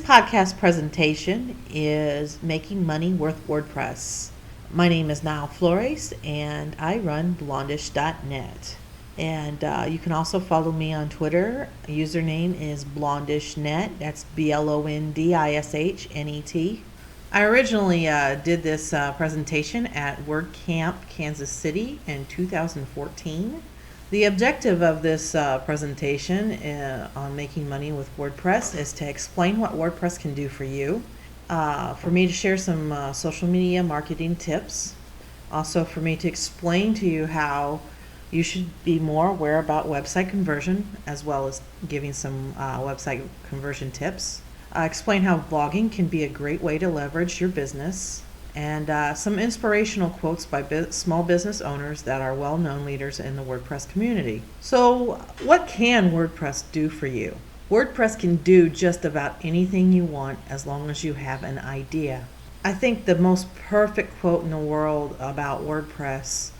podcast presentation is Making Money with WordPress. My name is Niall Flores and I run blondishnet. And you can also follow me on Twitter. Username is blondishnet. That's blondishnet. I originally did this presentation at WordCamp Kansas City in 2014. The objective of this presentation on making money with WordPress is to explain what WordPress can do for you, for me to share some social media marketing tips, also for me to explain to you how you should be more aware about website conversion, as well as giving some website conversion tips, explain how blogging can be a great way to leverage your business, and some inspirational quotes by small business owners that are well-known leaders in the WordPress community. So what can WordPress do for you? WordPress can do just about anything you want as long as you have an idea. I think the most perfect quote in the world about WordPress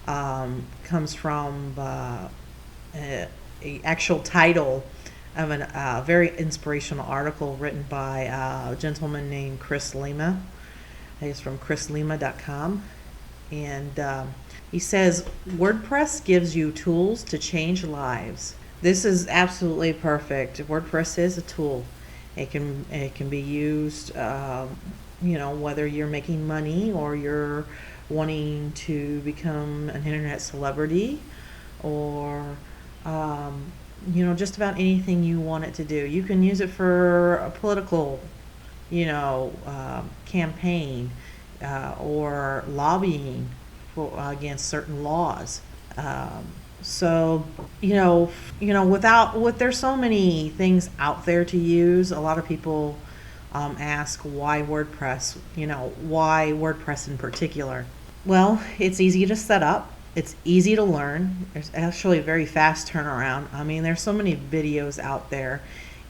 comes from an actual title of a very inspirational article written by a gentleman named Chris Lima. He's from chrislima.com, and he says, WordPress gives you tools to change lives. This is absolutely perfect. WordPress is a tool. It can be used, whether you're making money or you're wanting to become an internet celebrity, or just about anything you want it to do. You can use it for a political campaign or lobbying against certain laws. There's so many things out there to use. A lot of people ask why WordPress, why WordPress in particular. Well, it's easy to set up. It's easy to learn. There's actually a very fast turnaround. I mean, there's so many videos out there.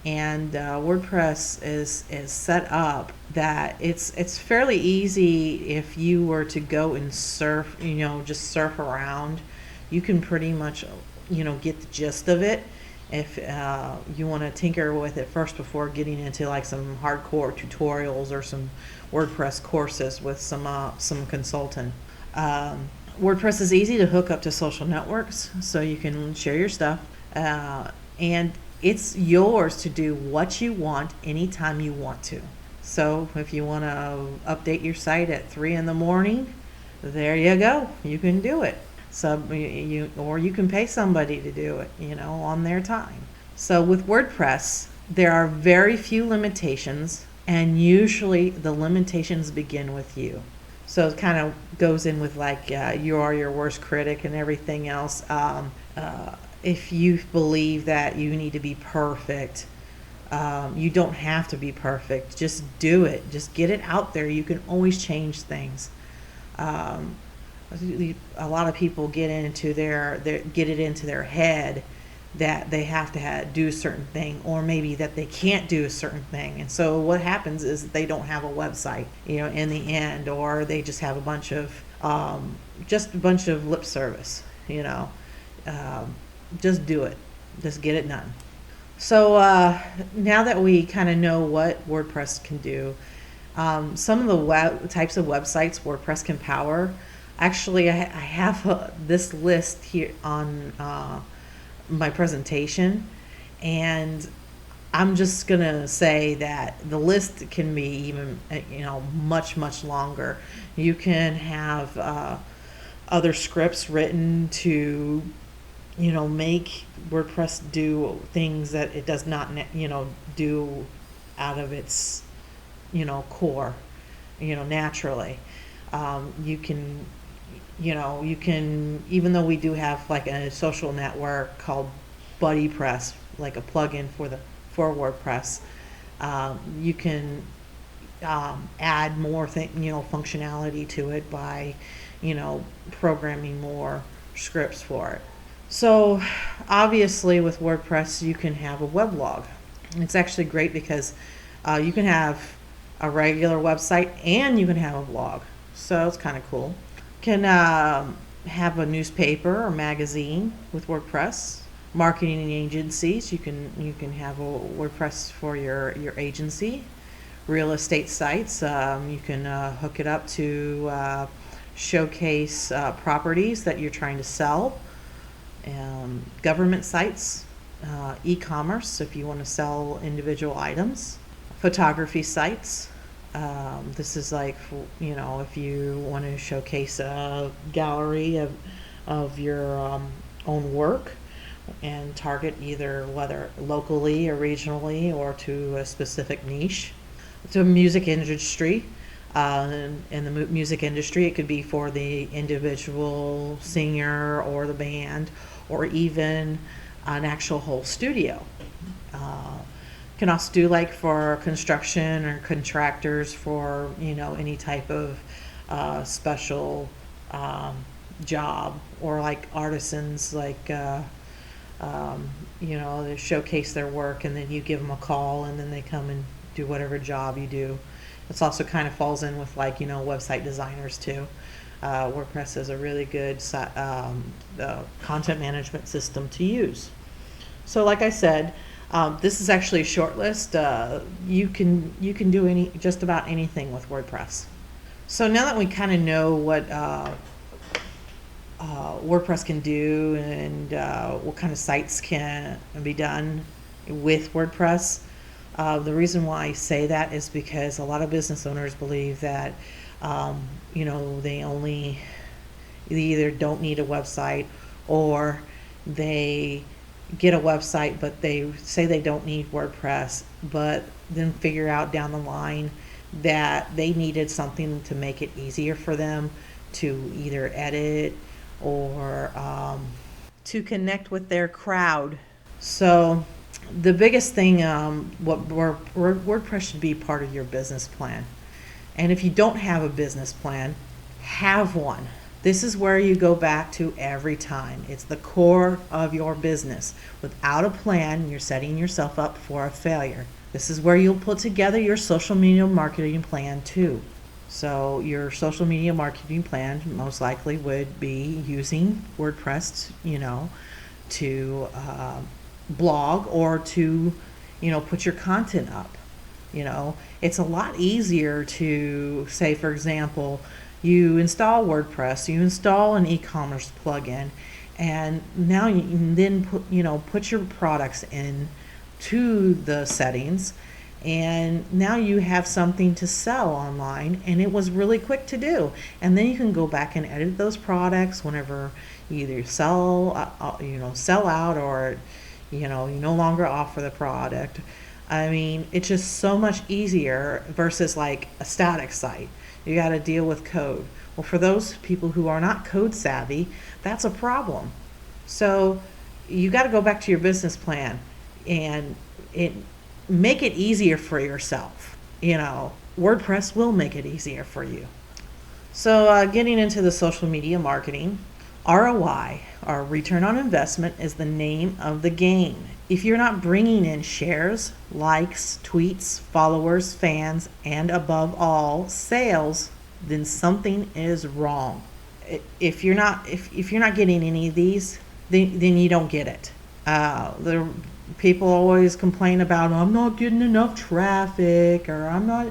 And WordPress is set up that it's fairly easy. If you were to go and surf, just surf around, you can pretty much, get the gist of it. If you want to tinker with it first before getting into like some hardcore tutorials or some WordPress courses with some consultant. WordPress is easy to hook up to social networks, so you can share your stuff, and it's yours to do what you want anytime you want to. So if you want to update your site at 3 in the morning, there you go. You can do it. So or you can pay somebody to do it, on their time. So with WordPress, there are very few limitations, and usually the limitations begin with you. So it kind of goes in with like you are your worst critic and everything else. If you believe that you need to be perfect, you don't have to be perfect. Just do it. Just get it out there. You can always change things. A lot of people get it into their head that they have to do a certain thing, or maybe that they can't do a certain thing. And so what happens is they don't have a website, in the end, or they just have a bunch of lip service, just do it. Just get it done. So now that we kind of know what WordPress can do, some of the types of websites WordPress can power, actually I have this list here on my presentation, and I'm just going to say that the list can be even, much, much longer. You can have other scripts written to make WordPress do things that it does not, do out of its, core, naturally. You can, even though we do have like a social network called BuddyPress, like a plugin for WordPress, you can add more functionality to it by, programming more scripts for it. So obviously with WordPress you can have a weblog. It's actually great because you can have a regular website and you can have a blog. So it's kind of cool. You can have a newspaper or magazine with WordPress. Marketing agencies, you can have a WordPress for your agency. Real estate sites, you can hook it up to showcase properties that you're trying to sell. Government sites, e-commerce if you want to sell individual items. Photography sites. This is like, if you want to showcase a gallery of your own work and target either whether locally or regionally or to a specific niche. To music industry. In the music industry, it could be for the individual singer or the band, or even an actual whole studio. Can also do like for construction or contractors for any type of special job, or like artisans, like they showcase their work and then you give them a call and then they come and do whatever job you do. This also kind of falls in with website designers too. WordPress is a really good content management system to use. So like I said, this is actually a short list. You can do just about anything with WordPress. So now that we kind of know what WordPress can do and what kind of sites can be done with WordPress, the reason why I say that is because a lot of business owners believe that they either don't need a website, or they get a website but they say they don't need WordPress, but then figure out down the line that they needed something to make it easier for them to either edit or to connect with their crowd. So the biggest thing, WordPress should be part of your business plan. And if you don't have a business plan, have one. This is where you go back to every time. It's the core of your business. Without a plan, you're setting yourself up for a failure. This is where you'll put together your social media marketing plan too. So your social media marketing plan most likely would be using WordPress, to blog or to, put your content up. It's a lot easier to say, for example, you install WordPress, you install an e-commerce plugin, and now you can then put your products in to the settings, and now you have something to sell online, and it was really quick to do. And then you can go back and edit those products whenever you either sell out, or you no longer offer the product. I mean, it's just so much easier versus like a static site. You got to deal with code. Well, for those people who are not code savvy, that's a problem. So you got to go back to your business plan and make it easier for yourself. WordPress will make it easier for you. So getting into the social media marketing, ROI, or return on investment, is the name of the game. If you're not bringing in shares, likes, tweets, followers, fans, and above all, sales, then something is wrong. If you're not getting any of these, then you don't get it. The people always complain about, I'm not getting enough traffic, or I'm not,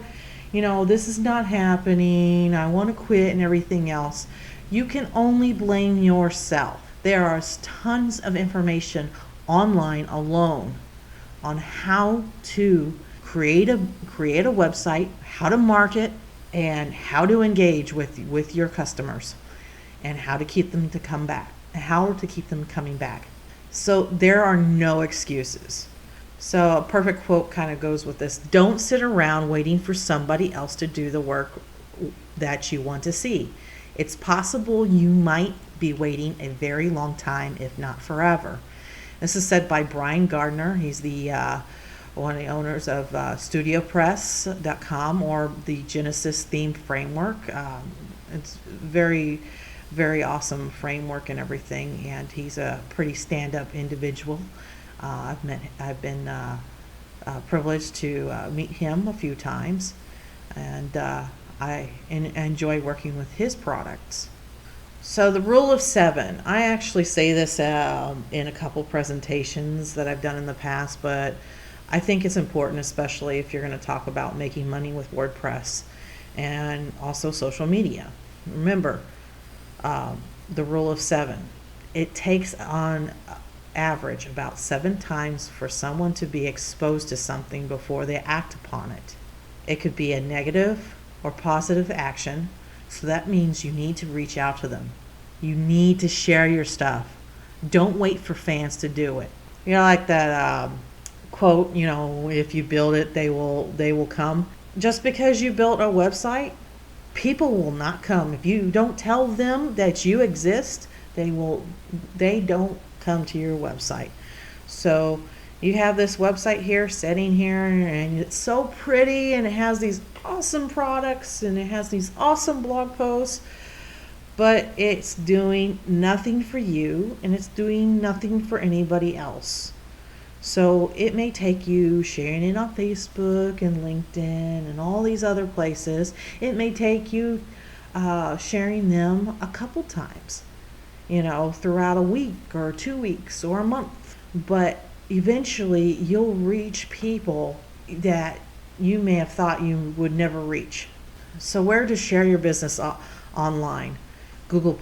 this is not happening, I want to quit, and everything else. You can only blame yourself. There are tons of information online alone on how to create a website, how to market, and how to engage with your customers, and how to keep them coming back. So there are no excuses. So a perfect quote kind of goes with this: don't sit around waiting for somebody else to do the work that you want to see. It's possible you might be waiting a very long time, if not forever. This is said by Brian Gardner. He's the one of the owners of StudioPress.com, or the Genesis theme framework. It's very, very awesome framework and everything, and he's a pretty stand-up individual. I've been privileged to meet him a few times, and I enjoy working with his products. So the rule of seven, I actually say this in a couple presentations that I've done in the past, but I think it's important, especially if you're going to talk about making money with WordPress and also social media. Remember, the rule of seven. It takes on average about 7 times for someone to be exposed to something before they act upon it. It could be a negative or positive action, so that means you need to reach out to them. You need to share your stuff. Don't wait for fans to do it. You know, like that quote, if you build it, they will come. Just because you built a website, people will not come. If you don't tell them that you exist, they don't come to your website. So you have this website here sitting here, and it's so pretty, and it has these awesome products, and it has these awesome blog posts, but it's doing nothing for you, and it's doing nothing for anybody else. So it may take you sharing it on Facebook and LinkedIn and all these other places. It may take you sharing them a couple times, throughout a week or 2 weeks or a month. But eventually you'll reach people that you may have thought you would never reach. So where to share your business online? Google+,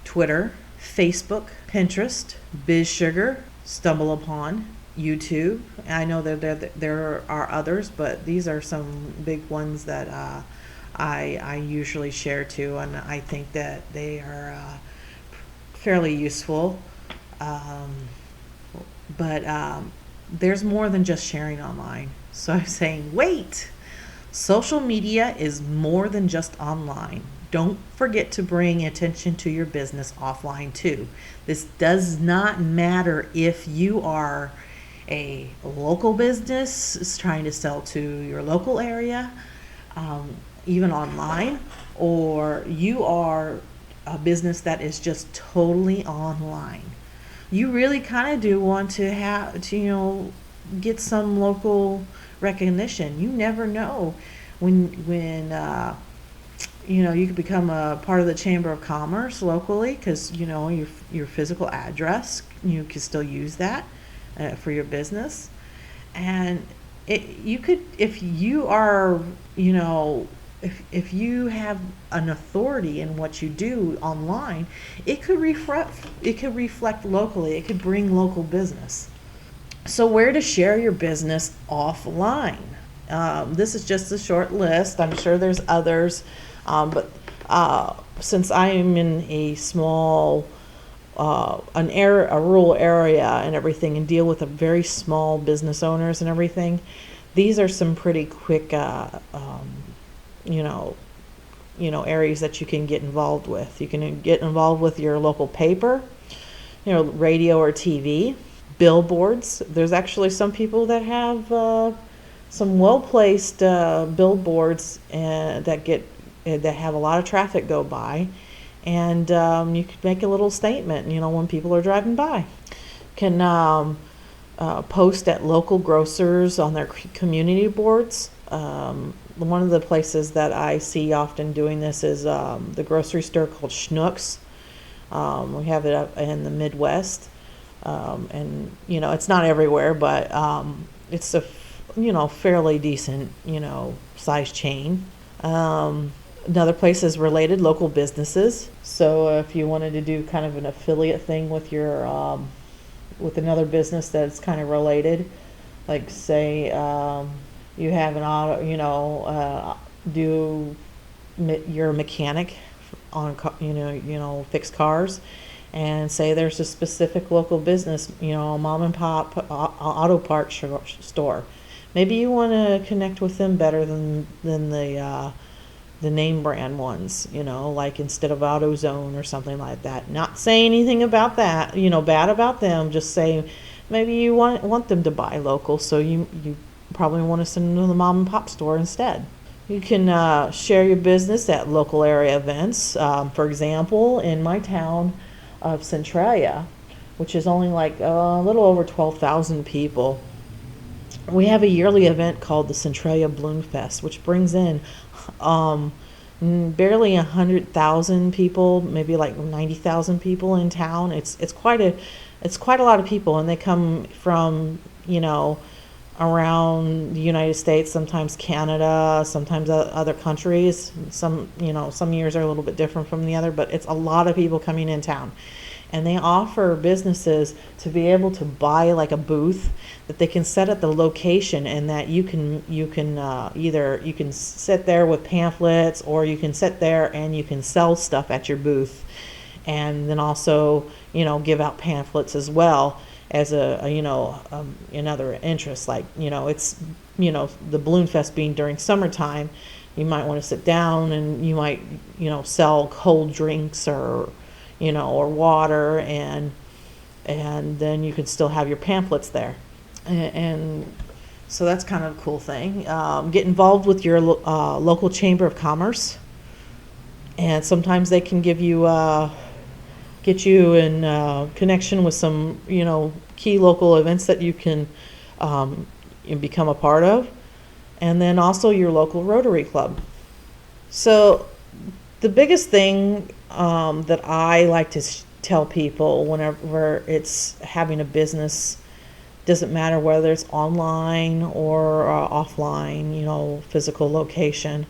Twitter, Facebook, Pinterest, BizSugar, StumbleUpon, YouTube. I know that there are others, but these are some big ones that I usually share to, and I think that they are fairly useful. But there's more than just sharing online. So I'm saying, wait, social media is more than just online. Don't forget to bring attention to your business offline too. This does not matter if you are a local business is trying to sell to your local area, even online, or you are a business that is just totally online. You really kind of do want to get some local recognition. You never know when you could become a part of the Chamber of Commerce locally, because your physical address, you can still use that for your business. And you could, if you are, if you have an authority in what you do online, it could reflect locally. It could bring local business. So where to share your business offline? This is just a short list. I'm sure there's others. But since I am in a small, a rural area and everything, and deal with a very small business owners and everything, these are some pretty quick, areas that you can get involved with. You can get involved with your local paper, radio or TV, billboards. There's actually some people that have some well-placed billboards that have a lot of traffic go by, and you could make a little statement, when people are driving by. Can post at local grocers on their community boards. One of the places that I see often doing this is the grocery store called Schnucks. We have it up in the Midwest, and it's not everywhere, but it's a fairly decent size chain. Another place is related local businesses. So if you wanted to do kind of an affiliate thing with your with another business that's kind of related, like say you have an auto, you're a mechanic on fix cars, and say there's a specific local business, mom and pop auto parts store. Maybe you want to connect with them better than the name brand ones, like instead of AutoZone or something like that. Not say anything about that, bad about them. Just say maybe you want them to buy local, so you probably want to send them to the mom and pop store instead. You can share your business at local area events. For example, in my town of Centralia, which is only like a little over 12,000 people, we have a yearly event called the Centralia Bloom Fest, which brings in barely 100,000 people, maybe like 90,000 people in town. It's quite a lot of people, and they come from, around the United States, sometimes Canada, sometimes other countries. Some years are a little bit different from the other, but it's a lot of people coming in town. And they offer businesses to be able to buy like a booth that they can set at the location, and that you can either you can sit there with pamphlets, or you can sit there and you can sell stuff at your booth, and then also give out pamphlets as well as another interest. Like it's the Balloon Fest being during summertime, you might want to sit down and you might sell cold drinks or water, and then you can still have your pamphlets there. And so that's kind of a cool thing. Get involved with your local chamber of commerce, and sometimes they can get you in connection with some key local events that you can become a part of, and then also your local Rotary Club. So the biggest thing that I like to tell people whenever it's having a business, doesn't matter whether it's online or offline, physical location,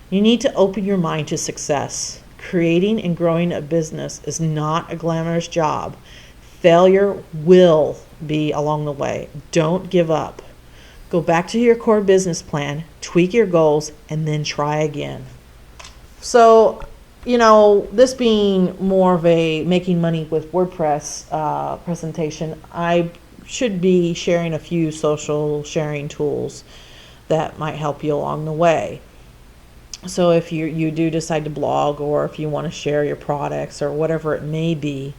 you need to open your mind to success. Creating and growing a business is not a glamorous job. Failure will be along the way. Don't give up. Go back to your core business plan, tweak your goals, and then try again. So, this being more of a making money with WordPress presentation, I should be sharing a few social sharing tools that might help you along the way. So if you do decide to blog, or if you want to share your products or whatever it may be,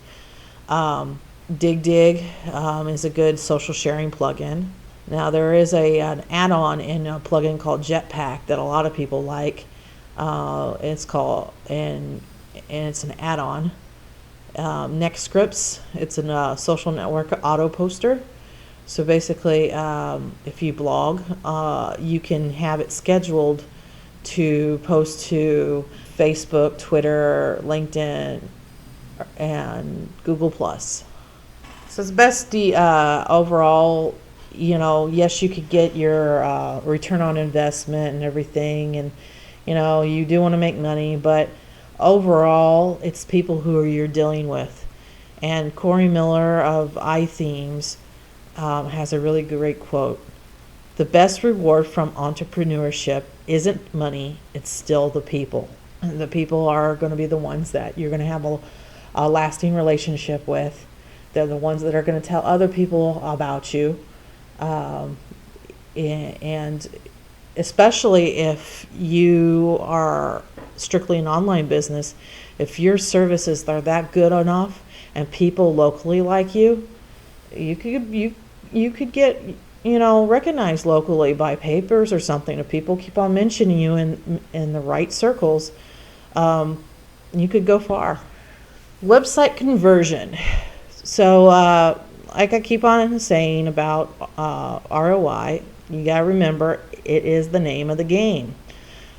Dig is a good social sharing plugin. Now there is an add-on in a plugin called Jetpack that a lot of people like. It's called, and it's an add-on. Next Scripts, it's a social network auto poster. So basically, if you blog, you can have it scheduled to post to Facebook, Twitter, LinkedIn, and Google+. So it's best overall, yes, you could get your return on investment and everything, and you do want to make money, but overall, it's people who you're dealing with. And Corey Miller of iThemes has a really great quote. The best reward from entrepreneurship isn't money, it's still the people. And the people are going to be the ones that you're going to have a lasting relationship with. They're the ones that are going to tell other people about you. And especially if you are strictly an online business, if your services are that good enough and people locally like you, you could get recognized locally by papers or something. If people keep on mentioning you in the right circles, you could go far. Website conversion. So like I keep on saying about ROI, you got to remember it is the name of the game.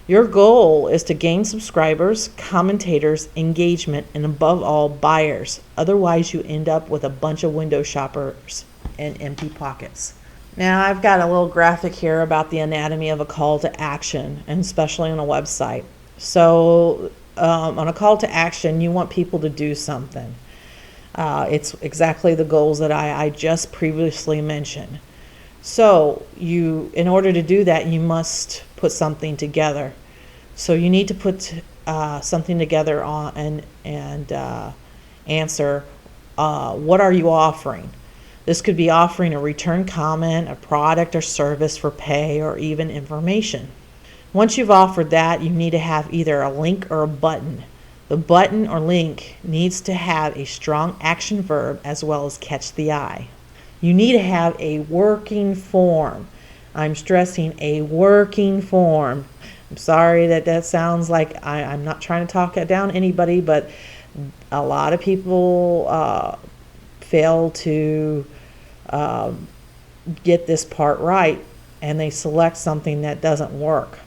Your goal is to gain subscribers, commentators, engagement, and above all, buyers. Otherwise, you end up with a bunch of window shoppers and empty pockets. Now, I've got a little graphic here about the anatomy of a call to action, and especially on a website. So, on a call to action, you want people to do something. It's exactly the goals that I just previously mentioned. So, in order to do that, you must put something together. So you need to put something together and answer, what are you offering? This could be offering a return comment, a product or service for pay, or even information. Once you've offered that, you need to have either a link or a button. The button or link needs to have a strong action verb as well as catch the eye. You need to have a working form. I'm stressing a working form. I'm sorry that sounds like I'm not trying to talk down anybody, but a lot of people fail to get this part right, and they select something that doesn't work.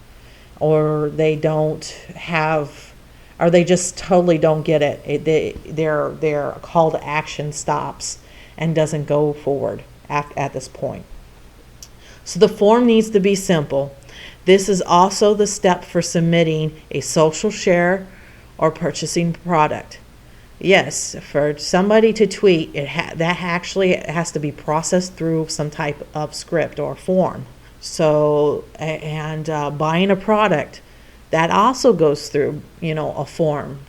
or they don't have, or they just totally don't get it. Their call to action stops and doesn't go forward at this point. So the form needs to be simple. This is also the step for submitting a social share or purchasing product. Yes, for somebody to tweet, that actually has to be processed through some type of script or form. So, and buying a product, that also goes through, a form,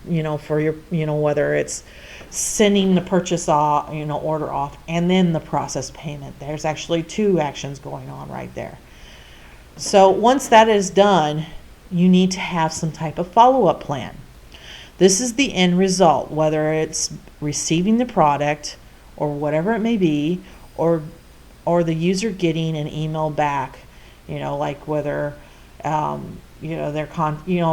for your, whether it's sending the purchase off, order off, and then the process payment. There's actually 2 actions going on right there. So once that is done, you need to have some type of follow-up plan. This is the end result, whether it's receiving the product or whatever it may be, or the user getting an email back, like whether, their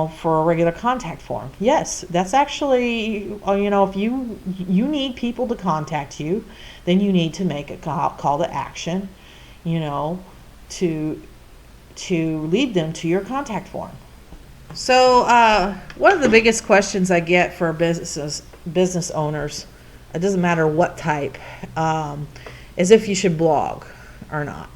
for a regular contact form. Yes, that's actually, if you need people to contact you, then you need to make a call to action, to lead them to your contact form. So one of the biggest questions I get for business owners, it doesn't matter what type, is if you should blog or not.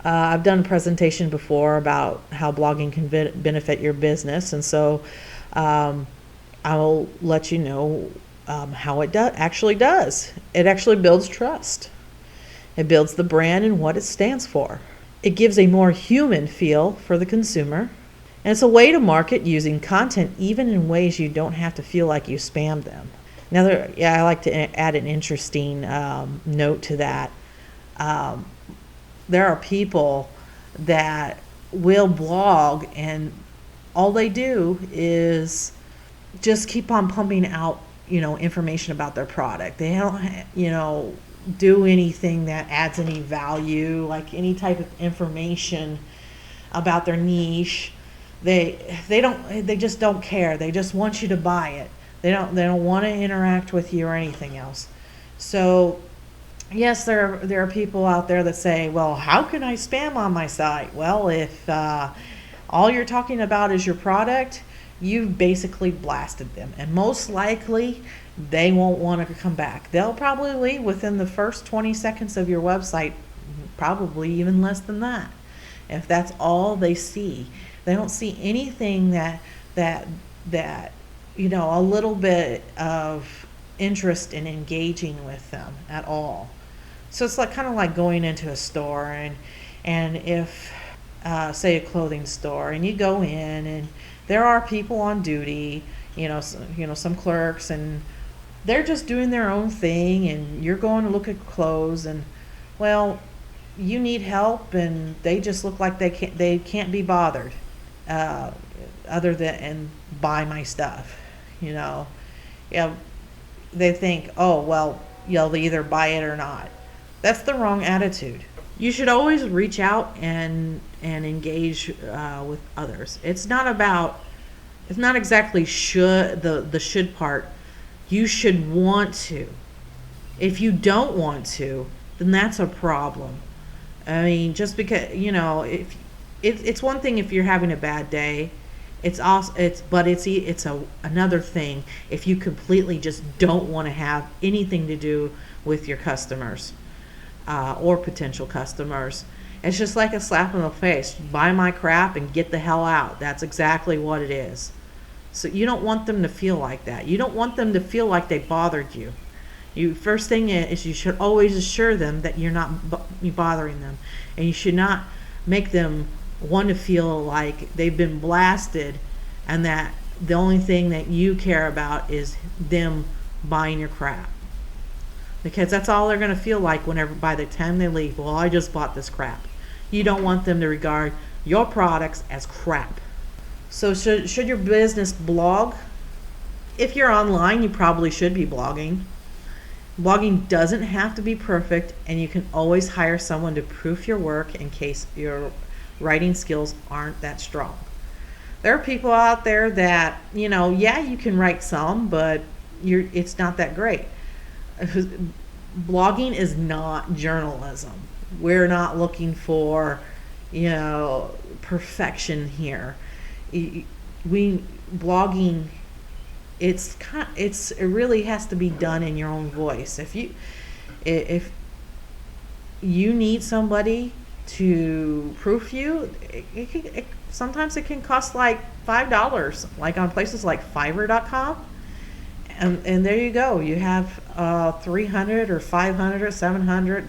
I've done a presentation before about how blogging can benefit your business, and so I'll let you know how it actually does. It actually builds trust. It builds the brand and what it stands for. It gives a more human feel for the consumer. And it's a way to market using content even in ways you don't have to feel like you spammed them. Now, I like to add an interesting note to that. There are people that will blog and all they do is just keep on pumping out, information about their product. They don't, do anything that adds any value, like any type of information about their niche. They just don't care. They just want you to buy it. They don't want to interact with you or anything else. So yes, there are people out there that say, well, how can I spam on my site? Well, if all you're talking about is your product, you've basically blasted them, and most likely they won't want to come back. They'll probably leave within the first 20 seconds of your website, probably even less than that, if that's all they see. They don't see anything that a little bit of interest in engaging with them at all. So it's kind of like going into a store, and if say a clothing store, and you go in and there are people on duty, some clerks, and they're just doing their own thing, and you're going to look at clothes, and well, you need help, and they just look like they can't be bothered other than buy my stuff. They think, oh well, you'll either buy it or not. That's the wrong attitude. You should always reach out and engage with others. It's not exactly the should part. You should want to. If you don't want to, then that's a problem. I mean, just because, if it's one thing if you're having a bad day, it's another thing if you completely just don't want to have anything to do with your customers or potential customers. It's just like a slap in the face. Buy my crap and get the hell out. That's exactly what it is. So you don't want them to feel like that. You don't want them to feel like they bothered you. First thing is you should always assure them that you're not bothering them, and you should not make them want to feel like they've been blasted and that the only thing that you care about is them buying your crap, because that's all they're going to feel like by the time they leave. Well, I just bought this crap. You don't want them to regard your products as crap. So should your business blog? If you're online, you probably should be blogging. Blogging doesn't have to be perfect, and you can always hire someone to proof your work in case your writing skills aren't that strong. There are people out there that, you can write some, but it's not that great. Blogging is not journalism. We're not looking for, perfection here. we blogging, it really has to be done in your own voice. If you need somebody to proof you, sometimes it can cost like $5, like on places like Fiverr.com. And there you go. You have 300 or 500 or 700,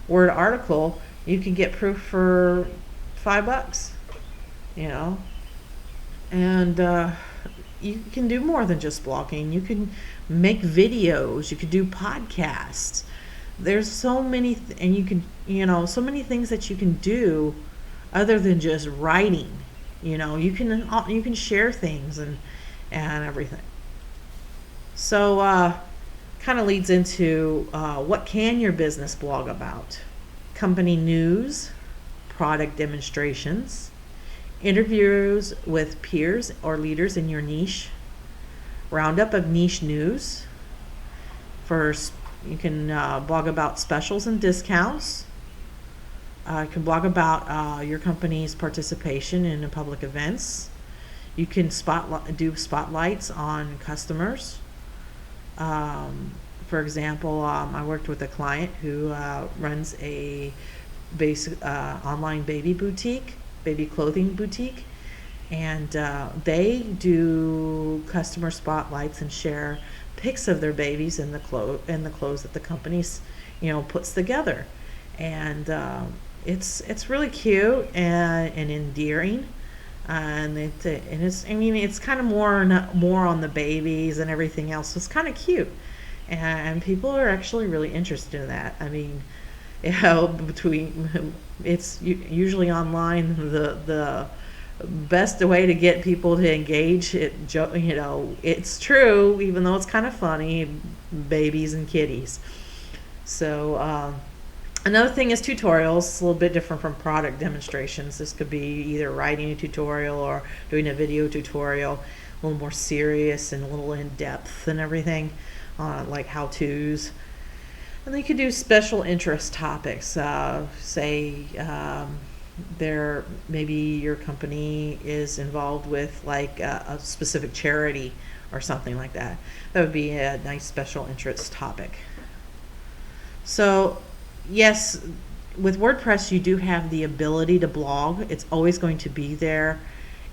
word article. You can get proof for $5, and you can do more than just blogging. You can make videos. You can do podcasts. There's so many, and you can, so many things that you can do other than just writing. You can share things and everything. So kind of leads into what can your business blog about? Company news, product demonstrations, interviews with peers or leaders in your niche, roundup of niche news. First, you can blog about specials and discounts. You can blog about your company's participation in public events. You can do spotlights on customers. For example, I worked with a client who runs a basic online baby clothing boutique, and they do customer spotlights and share pics of their babies and the clothes that the company puts together, and it's really cute and endearing. And it's kind of more on the babies and everything else. So it's kind of cute, and people are actually really interested in that. It's usually online the best way to get people to engage. It's true, even though it's kind of funny, babies and kitties. So another thing is tutorials. It's a little bit different from product demonstrations. This could be either writing a tutorial or doing a video tutorial, a little more serious and a little in-depth and everything, like how-tos. And then you could do special interest topics. Maybe your company is involved with like a specific charity or something like that. That would be a nice special interest topic. So yes, with WordPress you do have the ability to blog. It's always going to be there.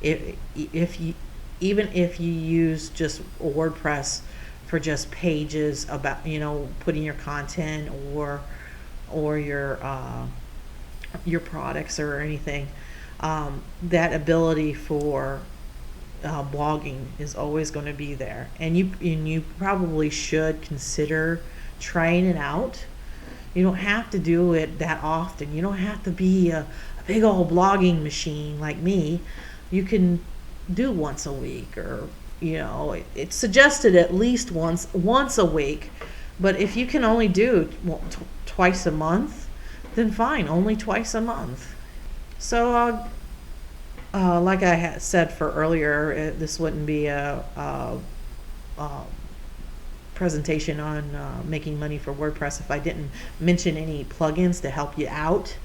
Even if you use just WordPress for just pages about putting your content or your products or anything, that ability for blogging is always going to be there, and you probably should consider trying it out. You don't have to do it that often. You don't have to be a big old blogging machine like me. You can do once a week, or it's suggested at least once a week. But if you can only do twice a month, then fine, only twice a month. So like I had said earlier, this wouldn't be a presentation on making money for WordPress if I didn't mention any plugins to help you out.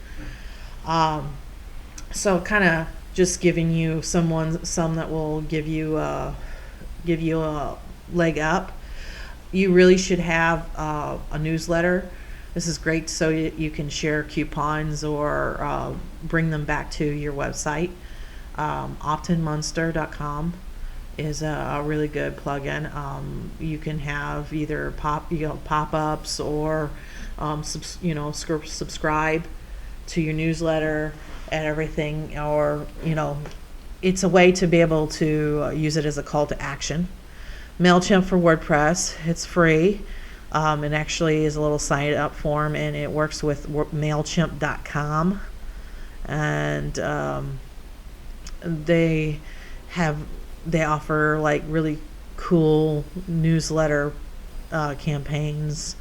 So kind of just giving you some that will give you a leg up. You really should have a newsletter. This is great, so you can share coupons or bring them back to your website. OptinMonster.com is a really good plugin. You can have either pop-ups or subscribe to your newsletter and everything, or it's a way to be able to use it as a call to action. MailChimp for WordPress, it's free. It actually is a little sign up form, and it works with MailChimp.com, and they offer like really cool newsletter campaigns,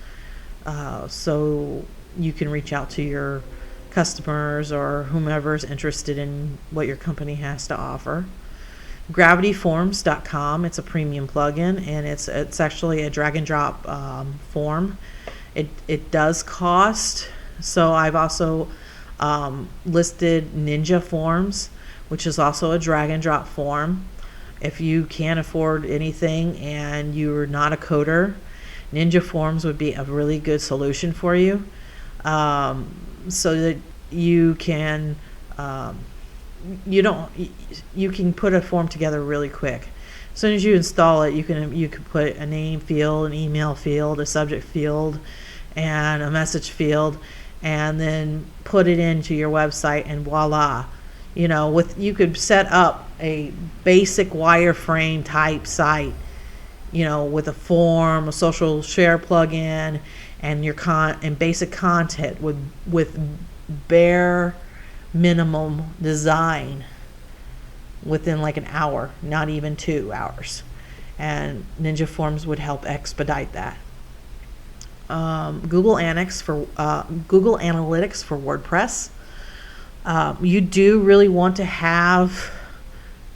so you can reach out to your customers or whomever's interested in what your company has to offer. GravityForms.com, it's a premium plugin, and it's actually a drag and drop form. It does cost, so I've also listed Ninja Forms, which is also a drag and drop form. If you can't afford anything and you're not a coder, Ninja Forms would be a really good solution for you, so that you can you can put a form together really quick. As soon as you install it, you can put a name field, an email field, a subject field, and a message field, and then put it into your website, and voila. You could set up a basic wireframe type site, with a form, a social share plugin, and and basic content with bare minimum design within like an hour, not even 2 hours. And Ninja Forms would help expedite that. Google Analytics for WordPress. You do really want to have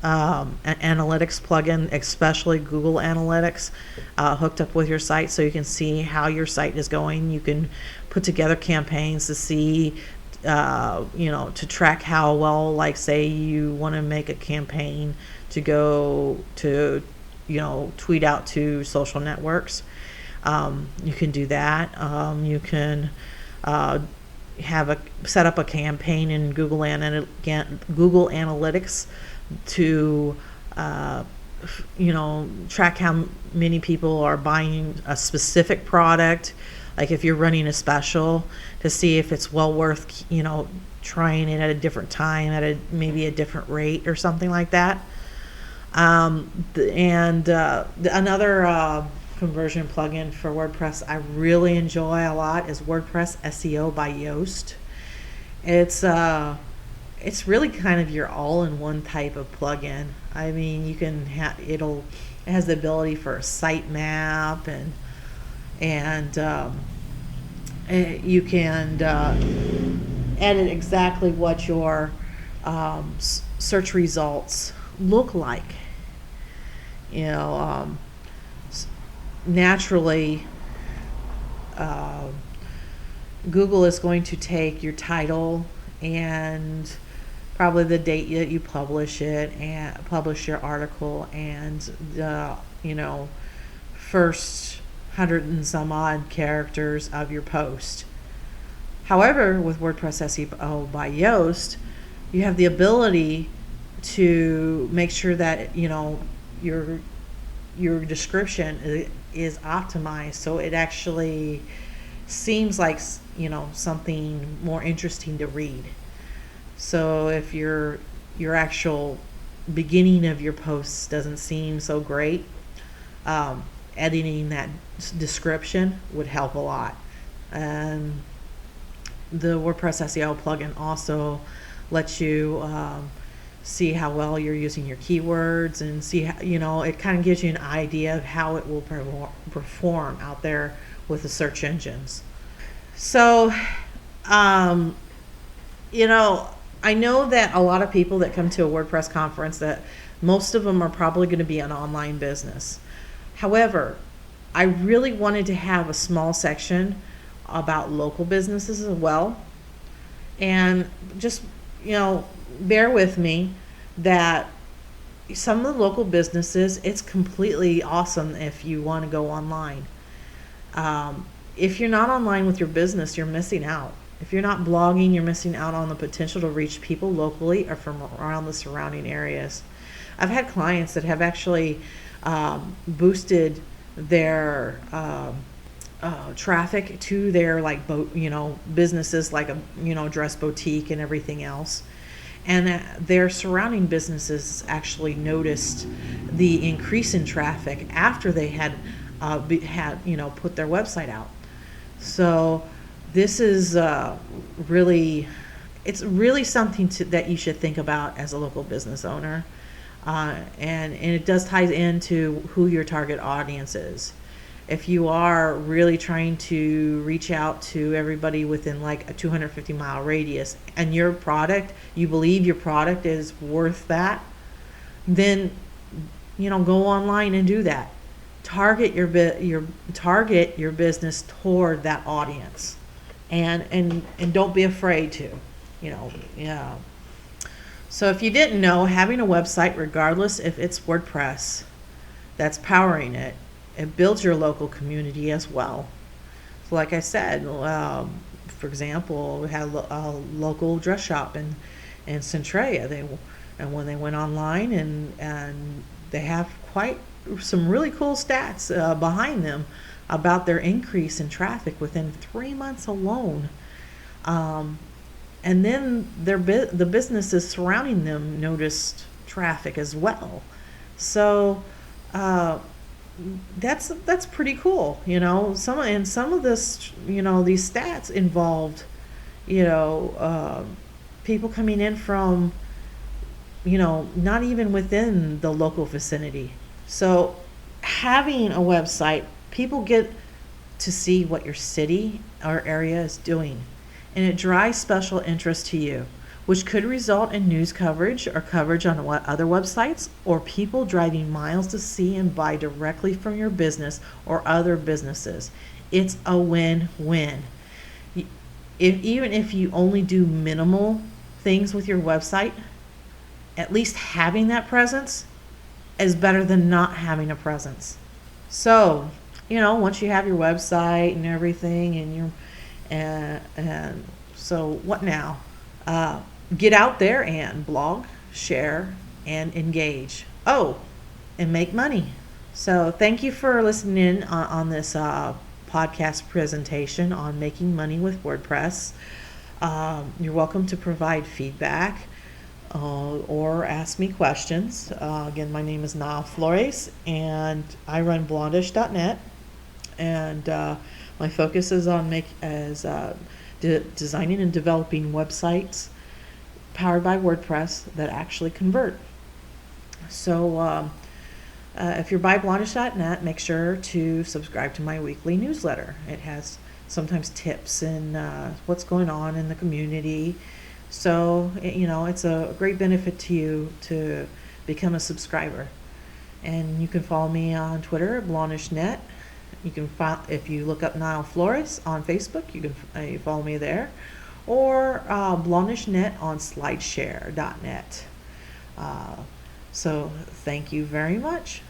an analytics plugin, especially Google Analytics, hooked up with your site, so you can see how your site is going. You can put together campaigns to see, to track how well, like say you want to make a campaign to go to, tweet out to social networks. You can do that. You can set up a campaign in Google Analytics to track how many people are buying a specific product. Like if you're running a special, to see if it's well worth trying it at a different time at maybe a different rate or something like that. Another conversion plugin for WordPress I really enjoy a lot is WordPress SEO by Yoast. It's really kind of your all-in-one type of plugin. I mean, you can it has the ability for a sitemap, and you can edit exactly what your search results look like. Naturally, Google is going to take your title and probably the date that you publish it and publish your article, and the first 100 and some odd characters of your post. However, with WordPress SEO by Yoast, you have the ability to make sure that your description is optimized, so it actually seems like something more interesting to read. So if your actual beginning of your posts doesn't seem so great, editing that description would help a lot. And the WordPress SEO plugin also lets you see how well you're using your keywords, and see how, it kind of gives you an idea of how it will perform out there with the search engines. So, I know that a lot of people that come to a WordPress conference, that most of them are probably going to be an online business. However, I really wanted to have a small section about local businesses as well. And just, bear with me that some of the local businesses, it's completely awesome if you want to go online. If you're not online with your business, you're missing out. If you're not blogging, you're missing out on the potential to reach people locally or from around the surrounding areas. I've had clients that have actually boosted their traffic to their businesses, like a dress boutique and everything else, and their surrounding businesses actually noticed the increase in traffic after they had put their website out. So this is it's really something that you should think about as a local business owner, and it does tie into who your target audience is. If you are really trying to reach out to everybody within like a 250-mile radius, and you believe your product is worth that, then go online and do that. Target your business toward that audience, and don't be afraid to, So if you didn't know, having a website, regardless if it's WordPress that's powering it, it builds your local community as well. So like I said, for example, we had a local dress shop in Centralia. And when they went online, and they have quite some really cool stats behind them about their increase in traffic within 3 months alone. And then the businesses surrounding them noticed traffic as well. So that's pretty cool, Some of this, these stats involved, people coming in from, not even within the local vicinity. So having a website, people get to see what your city or area is doing, and it drives special interest to you, which could result in news coverage or coverage on other websites, or people driving miles to see and buy directly from your business or other businesses. It's a win-win. Even if you only do minimal things with your website, at least having that presence is better than not having a presence. So, once you have your website and everything, and so what now? Get out there and blog, share, and engage. Oh, and make money. So thank you for listening in on this podcast presentation on making money with WordPress. You're welcome to provide feedback or ask me questions. Again, my name is Niall Flores, and I run blondishnet, and my focus is on designing and developing websites powered by WordPress that actually convert. So if you're by blondishnet, make sure to subscribe to my weekly newsletter. It has sometimes tips and what's going on in the community. So, it's a great benefit to you to become a subscriber. And you can follow me on Twitter at blondishnet. You can if you look up Niall Flores on Facebook, you can follow me there, or blondishnet on slideshare.net. So thank you very much.